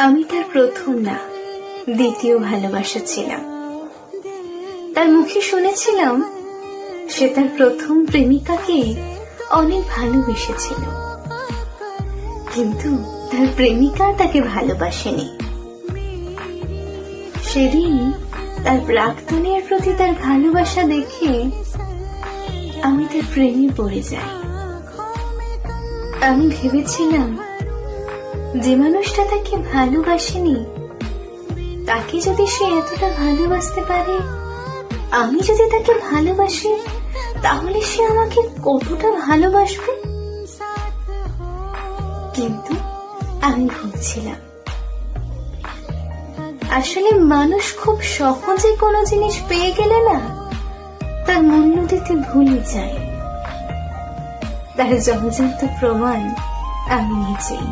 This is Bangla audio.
আমি তার প্রথম না, দ্বিতীয় ভালোবাসা ছিলাম। তার মুখে শুনেছিলাম সে তার প্রথম প্রেমিকাকে অনেক ভালোবেসেছিল, কিন্তু তার প্রেমিকা তাকে ভালোবাসেনি। সেদিন তার প্রাক্তনের প্রতি তার ভালোবাসা দেখে আমি তার প্রেমে পড়ে যাই। আমি ভেবেছিলাম যে মানুষটা তাকে ভালোবাসেনি, তাকে যদি সে এতটা ভালোবাসতে পারে, আমি যদি তাকে ভালোবাসি, তাহলে সে আমাকে কতটা ভালোবাসবে। কিন্তু আমি ভুলছিলাম। আসলে মানুষ খুব সহজে কোনো জিনিস পেয়ে গেলে না, তার মূল্য দিতে ভুলে যায়। তার জলজান্ত প্রমাণ আমি নিজেই।